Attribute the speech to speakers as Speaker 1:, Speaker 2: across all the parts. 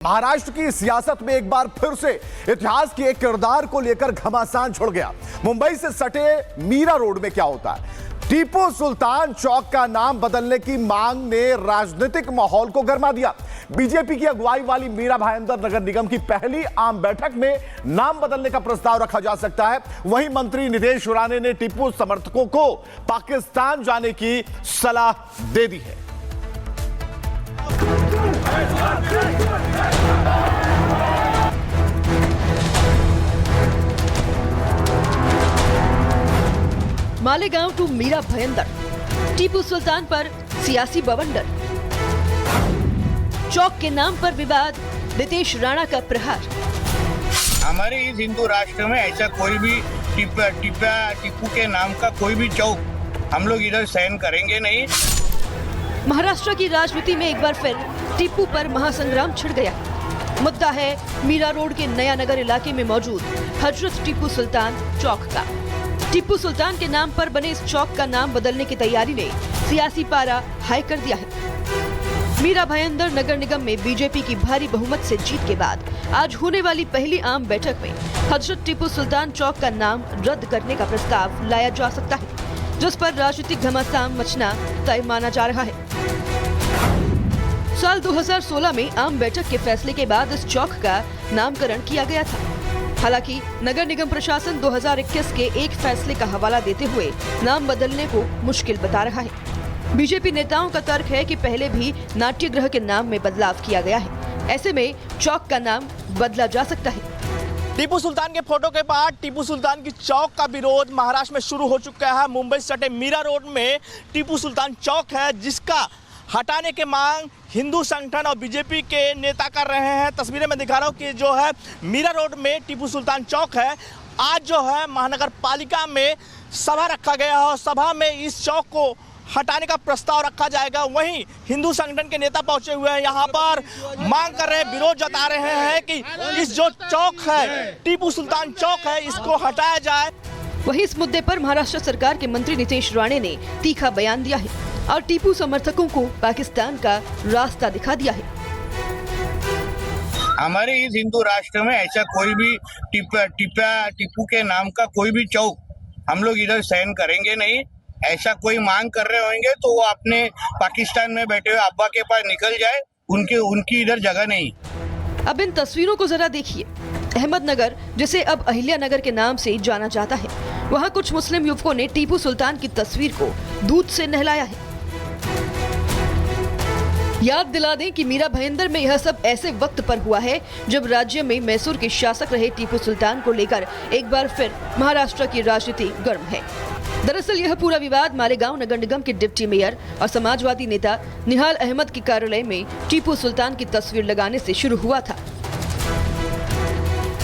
Speaker 1: महाराष्ट्र की सियासत में एक बार फिर से इतिहास के एक किरदार को लेकर घमासान छिड़ गया। मुंबई से सटे मीरा रोड में क्या होता है? टीपू सुल्तान चौक का नाम बदलने की मांग ने राजनीतिक माहौल को गर्मा दिया। बीजेपी की अगुवाई वाली मीरा भाईंदर नगर निगम की पहली आम बैठक में नाम बदलने का प्रस्ताव रखा जा सकता है। वहीं मंत्री नितेश राणे ने टीपू समर्थकों को पाकिस्तान जाने की सलाह दे दी है।
Speaker 2: मालेगांव टू मीरा भाईंदर, टीपू सुल्तान पर सियासी बवंडर, चौक के नाम पर विवाद, नितेश राणा का प्रहार।
Speaker 3: हमारे इस हिंदू राष्ट्र में ऐसा कोई भी टीपू के नाम का कोई भी चौक हम लोग इधर सहन करेंगे नहीं।
Speaker 2: महाराष्ट्र की राजनीति में एक बार फिर टीपू पर महासंग्राम छिड़ गया। मुद्दा है मीरा रोड के नया नगर इलाके में मौजूद हजरत टीपू सुल्तान चौक का। टीपू सुल्तान के नाम पर बने इस चौक का नाम बदलने की तैयारी ने सियासी पारा हाई कर दिया है। मीरा भाईंदर नगर निगम में बीजेपी की भारी बहुमत से जीत के बाद आज होने वाली पहली आम बैठक में हजरत टीपू सुल्तान चौक का नाम रद्द करने का प्रस्ताव लाया जा सकता है, जिस पर राजनीतिक घमासान मचना तय माना जा रहा है। साल 2016 में आम बैठक के फैसले के बाद इस चौक का नामकरण किया गया था। हालांकि नगर निगम प्रशासन 2021 के एक फैसले का हवाला देते हुए नाम बदलने को मुश्किल बता रहा है। बीजेपी नेताओं का तर्क है कि पहले भी नाट्यगृह के नाम में बदलाव किया गया है, ऐसे में चौक का नाम बदला जा सकता है।
Speaker 4: टीपू सुल्तान के फोटो के बाद टीपू सुल्तान की चौक का विरोध महाराष्ट्र में शुरू हो चुका है। मुंबई से सटे मीरा रोड में टीपू सुल्तान चौक है, जिसका हटाने की मांग हिंदू संगठन और बीजेपी के नेता कर रहे हैं। तस्वीरें में दिखा रहा हूँ कि जो है मीरा रोड में टीपू सुल्तान चौक है। आज जो है महानगर पालिका में सभा रखा गया है और सभा में इस चौक को हटाने का प्रस्ताव रखा जाएगा। वहीं हिंदू संगठन के नेता पहुंचे हुए हैं, यहाँ पर मांग कर रहे हैं, विरोध जता रहे हैं कि इस जो चौक है टीपू सुल्तान चौक है, इसको हटाया जाए।
Speaker 2: वहीं इस मुद्दे पर महाराष्ट्र सरकार के मंत्री नितेश राणे ने तीखा बयान दिया है और टीपू समर्थकों को पाकिस्तान का रास्ता दिखा दिया है।
Speaker 3: हमारे इस हिंदू राष्ट्र में ऐसा कोई भी टीपू के नाम का कोई भी चौक हम लोग इधर सहन करेंगे नहीं। ऐसा कोई मांग कर रहे होंगे तो वो अपने पाकिस्तान में बैठे हुए अब्बा के पास निकल जाए, उनकी इधर जगह नहीं।
Speaker 2: अब इन तस्वीरों को जरा देखिए। अहमदनगर, जिसे अब अहिल्या नगर के नाम से जाना जाता है, वहाँ कुछ मुस्लिम युवकों ने टीपू सुल्तान की तस्वीर को दूध से नहलाया है। याद दिला दें कि मीरा भाईंदर में यह सब ऐसे वक्त पर हुआ है जब राज्य में मैसूर के शासक रहे टीपू सुल्तान को लेकर एक बार फिर महाराष्ट्र की राजनीति गर्म है। दरअसल यह पूरा विवाद मालेगांव नगर निगम के डिप्टी मेयर और समाजवादी नेता निहाल अहमद के कार्यालय में टीपू सुल्तान की तस्वीर लगाने से शुरू हुआ था।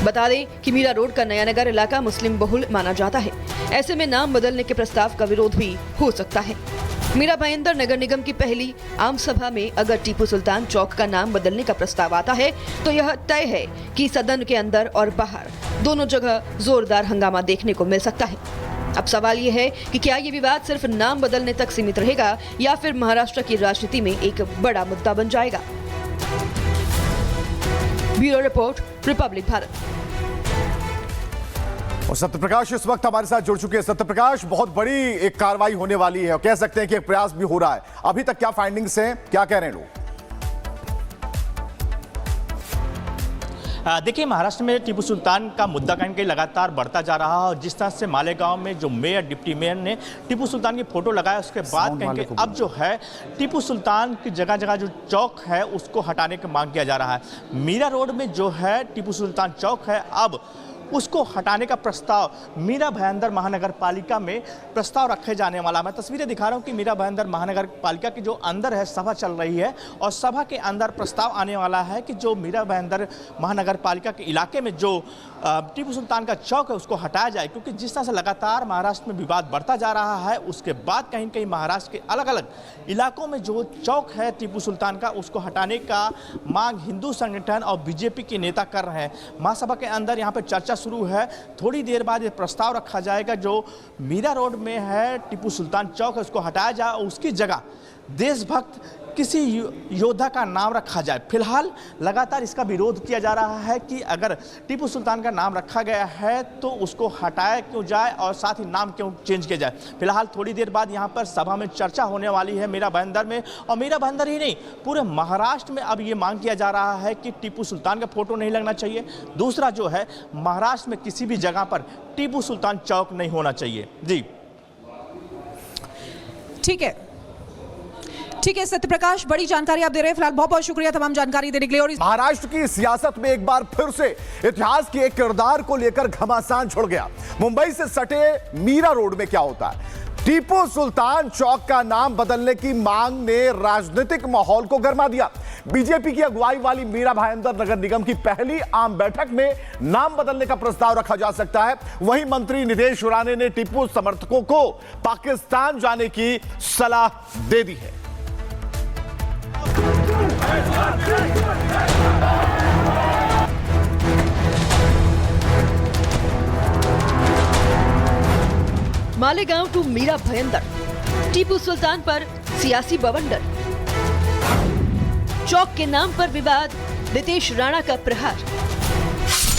Speaker 2: बता दें कि मीरा रोड का नया नगर इलाका मुस्लिम बहुल माना जाता है, ऐसे में नाम बदलने के प्रस्ताव का विरोध भी हो सकता है। मीरा भाईंदर नगर निगम की पहली आम सभा में अगर टीपू सुल्तान चौक का नाम बदलने का प्रस्ताव आता है तो यह तय है कि सदन के अंदर और बाहर दोनों जगह जोरदार हंगामा देखने को मिल सकता है। अब सवाल ये है कि क्या ये विवाद सिर्फ नाम बदलने तक सीमित रहेगा या फिर महाराष्ट्र की राजनीति में एक बड़ा मुद्दा बन जाएगा। Bureau report, Republic Bharat.
Speaker 1: और सत्यप्रकाश इस वक्त हमारे साथ जुड़ चुके हैं। सत्यप्रकाश, बहुत बड़ी एक कार्रवाई होने वाली है और कह सकते हैं कि एक प्रयास भी हो रहा है। अभी तक क्या फाइंडिंग्स हैं, क्या कह रहे हैं लोग?
Speaker 4: देखिए, महाराष्ट्र में टीपू सुल्तान का मुद्दा कहीं कहीं लगातार बढ़ता जा रहा है और जिस तरह से मालेगांव में जो मेयर डिप्टी मेयर ने टीपू सुल्तान की फोटो लगाया, उसके बाद कहीं कहीं अब जो है टीपू सुल्तान की जगह जगह जो चौक है उसको हटाने की मांग किया जा रहा है। मीरा रोड में जो है टीपू सुल्तान चौक है, अब उसको हटाने का प्रस्ताव मीरा भाईंदर महानगर पालिका में प्रस्ताव रखे जाने वाला। मैं तस्वीरें दिखा रहा हूँ कि मीरा भाईंदर महानगर पालिका की जो अंदर है सभा चल रही है और सभा के अंदर प्रस्ताव आने वाला है कि जो मीरा भाईंदर महानगर पालिका के इलाके में जो टीपू सुल्तान का चौक है उसको हटाया जाए, क्योंकि जिस तरह से लगातार महाराष्ट्र में विवाद बढ़ता जा रहा है, उसके बाद कहीं कहीं महाराष्ट्र के अलग अलग इलाकों में जो चौक है टीपू सुल्तान का उसको हटाने का मांग हिंदू संगठन और बीजेपी के नेता कर रहे हैं। महासभा के अंदर यहाँ पर चर्चा शुरू है। थोड़ी देर बाद ये प्रस्ताव रखा जाएगा जो मीरा रोड में है टीपू सुल्तान चौक है उसको हटाया जाए, उसकी जगह देशभक्त किसी योद्धा का नाम रखा जाए। फिलहाल लगातार इसका विरोध किया जा रहा है कि अगर टीपू सुल्तान का नाम रखा गया है तो उसको हटाया क्यों जाए और साथ ही नाम क्यों चेंज किया जाए। फिलहाल थोड़ी देर बाद यहाँ पर सभा में चर्चा होने वाली है मीरा भाईंदर में, और मीरा भाईंदर ही नहीं पूरे महाराष्ट्र में अब ये मांग किया जा रहा है कि टीपू सुल्तान का फोटो नहीं लगना चाहिए। दूसरा जो है, महाराष्ट्र में किसी भी जगह पर टीपू सुल्तान चौक नहीं होना चाहिए। जी
Speaker 5: ठीक है सत्यप्रकाश, बड़ी जानकारी आप दे रहे हैं। फिलहाल बहुत बहुत शुक्रिया तमाम जानकारी देने के लिए। और
Speaker 1: महाराष्ट्र की सियासत में एक बार फिर से इतिहास के एक किरदार को लेकर घमासान छिड़ गया। मुंबई से सटे मीरा रोड में क्या होता है? टीपू सुल्तान चौक का नाम बदलने की मांग ने राजनीतिक माहौल को गर्मा दिया। बीजेपी की अगुवाई वाली मीरा भाईंदर नगर निगम की पहली आम बैठक में नाम बदलने का प्रस्ताव रखा जा सकता है। वहीं मंत्री नितेश राणे ने टीपू समर्थकों को पाकिस्तान जाने की सलाह दे दी है।
Speaker 2: मालेगांव टू मीरा भाईंदर, टीपू सुल्तान पर सियासी बवंडर, चौक के नाम पर विवाद, नितेश राणा का प्रहार।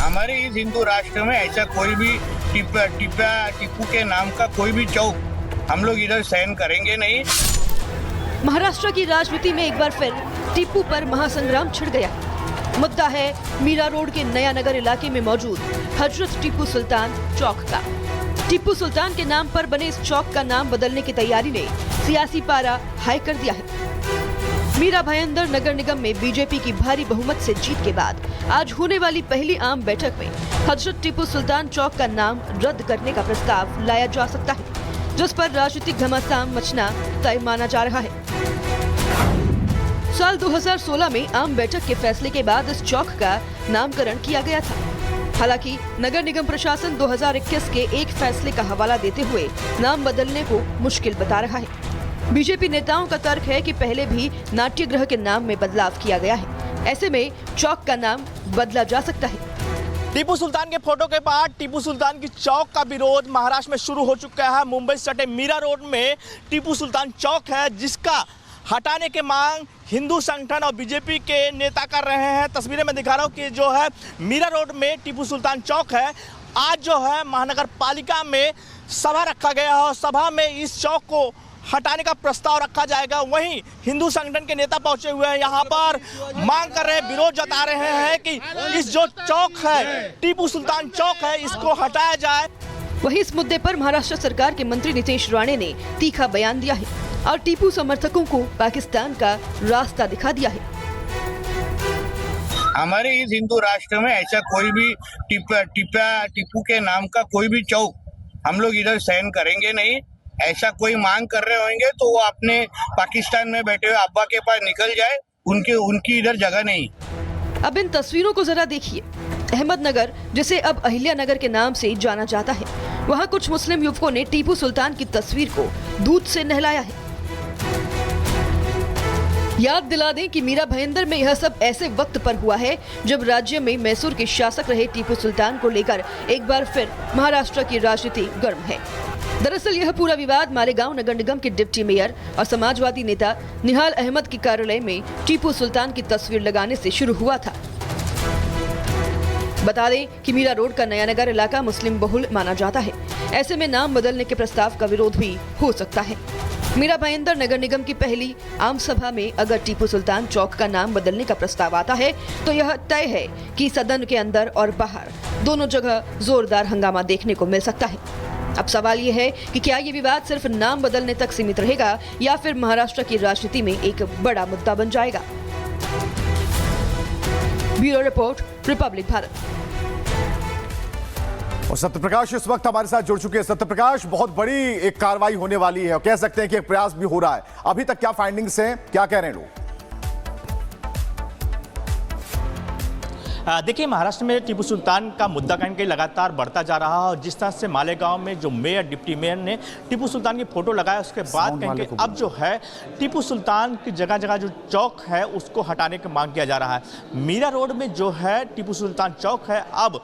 Speaker 3: हमारे इस हिंदू राष्ट्र में ऐसा कोई भी टीपू के नाम का कोई भी चौक हम लोग इधर सहन करेंगे नहीं।
Speaker 2: महाराष्ट्र की राजनीति में एक बार फिर टीपू पर महासंग्राम छिड़ गया। मुद्दा है मीरा रोड के नया नगर इलाके में मौजूद हजरत टीपू सुल्तान चौक का। टीपू सुल्तान के नाम पर बने इस चौक का नाम बदलने की तैयारी ने सियासी पारा हाई कर दिया है। मीरा भाईंदर नगर निगम में बीजेपी की भारी बहुमत से जीत के बाद आज होने वाली पहली आम बैठक में हजरत टीपू सुल्तान चौक का नाम रद्द करने का प्रस्ताव लाया जा सकता है, जिस पर राजनीतिक घमासान मचना तय माना जा रहा है। साल 2016 में आम बैठक के फैसले के बाद इस चौक का नामकरण किया गया था। हालांकि नगर निगम प्रशासन 2021 के एक फैसले का हवाला देते हुए नाम बदलने को मुश्किल बता रहा है। बीजेपी नेताओं का तर्क है कि पहले भी नाट्यगृह के नाम में बदलाव किया गया है, ऐसे में चौक का नाम बदला जा सकता है।
Speaker 4: टीपू सुल्तान के फोटो के बाद टीपू सुल्तान की चौक का विरोध महाराष्ट्र में शुरू हो चुका है। मुंबई से सटे मीरा रोड में टीपू सुल्तान चौक है, जिसका हटाने की मांग हिंदू संगठन और बीजेपी के नेता कर रहे हैं। तस्वीरें मैं दिखा रहा हूँ कि जो है मीरा रोड में टीपू सुल्तान चौक है। आज जो है महानगर पालिका में सभा रखा गया है और सभा में इस चौक को हटाने का प्रस्ताव रखा जाएगा। वहीं हिंदू संगठन के नेता पहुंचे हुए हैं, यहाँ पर मांग कर रहे हैं, विरोध जता रहे हैं कि इस जो चौक है टीपू सुल्तान चौक है, इसको हटाया जाए।
Speaker 2: वहीं इस मुद्दे पर महाराष्ट्र सरकार के मंत्री नितेश राणे ने तीखा बयान दिया है और टीपू समर्थकों को पाकिस्तान का रास्ता दिखा दिया है।
Speaker 3: हमारे इस हिंदू राष्ट्र में ऐसा कोई भी टीपू के नाम का कोई भी चौक हम लोग इधर सहन करेंगे नहीं। ऐसा कोई मांग कर रहे होंगे तो वो अपने पाकिस्तान में बैठे हुए अब्बा के पास निकल जाए, उनकी इधर जगह नहीं।
Speaker 2: अब इन तस्वीरों को जरा देखिए। अहमदनगर, जिसे अब अहिल्या नगर के नाम से जाना जाता है, वहाँ कुछ मुस्लिम युवकों ने टीपू सुल्तान की तस्वीर को दूध से नहलाया है। याद दिला दें कि मीरा भाईंदर में यह सब ऐसे वक्त पर हुआ है जब राज्य में मैसूर के शासक रहे टीपू सुल्तान को लेकर एक बार फिर महाराष्ट्र की राजनीति गर्म है। दरअसल यह पूरा विवाद मालेगांव नगर निगम के डिप्टी मेयर और समाजवादी नेता निहाल अहमद के कार्यालय में टीपू सुल्तान की तस्वीर लगाने से शुरू हुआ था। बता दें कि मीरा रोड का नया नगर इलाका मुस्लिम बहुल माना जाता है, ऐसे में नाम बदलने के प्रस्ताव का विरोध भी हो सकता है। मीरा भाईंदर नगर निगम की पहली आम सभा में अगर टीपू सुल्तान चौक का नाम बदलने का प्रस्ताव आता है तो यह तय है कि सदन के अंदर और बाहर दोनों जगह जोरदार हंगामा देखने को मिल सकता है। अब सवाल यह है कि क्या ये विवाद सिर्फ नाम बदलने तक सीमित रहेगा या फिर महाराष्ट्र की राजनीति में एक बड़ा मुद्दा बन जाएगा। Bureau report, Republic Bharat.
Speaker 1: और सत्यप्रकाश इस वक्त हमारे साथ जुड़ चुके हैं। सत्यप्रकाश, बहुत बड़ी एक कार्रवाई होने वाली है और कह सकते हैं कि एक प्रयास भी हो रहा है। अभी तक क्या फाइंडिंग्स हैं, क्या कह रहे हैं लोग?
Speaker 4: देखिए, महाराष्ट्र में टीपू सुल्तान का मुद्दा कहीं के लगातार बढ़ता जा रहा है और जिस तरह से मालेगांव में जो मेयर डिप्टी मेयर ने टीपू सुल्तान की फोटो लगाया, उसके बाद कहीं के अब जो है टीपू सुल्तान की जगह जगह जो चौक है उसको हटाने की मांग किया जा रहा है। मीरा रोड में जो है टीपू सुल्तान चौक है, अब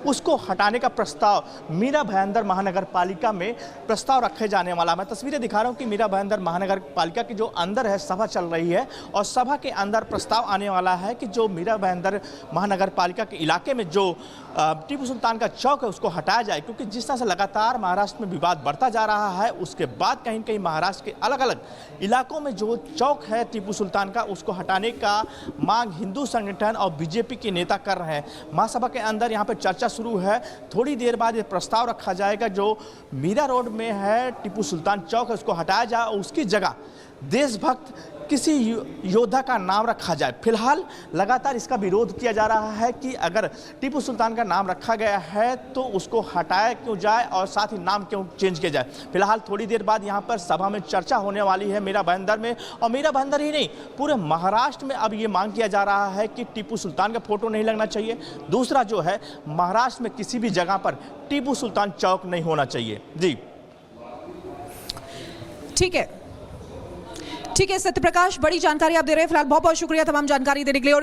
Speaker 4: उसको हटाने का प्रस्ताव मीरा भाईंदर महानगर पालिका में प्रस्ताव रखे जाने वाला। मैं तस्वीरें दिखा रहा हूँ कि मीरा भाईंदर महानगर पालिका की जो अंदर है सभा चल रही है और सभा के अंदर प्रस्ताव आने वाला है कि जो मीरा भाईंदर महानगर पालिका के इलाके में जो टीपू सुल्तान का चौक है उसको हटाया जाए, क्योंकि जिस तरह से लगातार महाराष्ट्र में विवाद बढ़ता जा रहा है उसके बाद कहीं कहीं महाराष्ट्र के अलग अलग इलाकों में जो चौक है टीपू सुल्तान का उसको हटाने का मांग हिंदू संगठन और बीजेपी के नेता कर रहे हैं। महासभा के अंदर यहाँ पर चर्चा शुरू है। थोड़ी देर बाद ये प्रस्ताव रखा जाएगा जो मीरा रोड में है टीपू सुल्तान चौक है उसको हटाया जाए और उसकी जगह देशभक्त किसी योद्धा का नाम रखा जाए। फिलहाल लगातार इसका विरोध किया जा रहा है कि अगर टीपू सुल्तान का नाम रखा गया है तो उसको हटाया क्यों जाए और साथ ही नाम क्यों चेंज किया जाए। फिलहाल थोड़ी देर बाद यहाँ पर सभा में चर्चा होने वाली है मीरा भाईंदर में, और मीरा भाईंदर ही नहीं पूरे महाराष्ट्र में अब ये मांग किया जा रहा है कि टीपू सुल्तान का फोटो नहीं लगना चाहिए। दूसरा जो है महाराष्ट्र में किसी भी जगह पर टीपू सुल्तान चौक नहीं होना चाहिए। जी
Speaker 5: ठीक है सत्यप्रकाश, बड़ी जानकारी आप दे रहे हैं। फिलहाल बहुत बहुत शुक्रिया तमाम जानकारी देने के लिए। और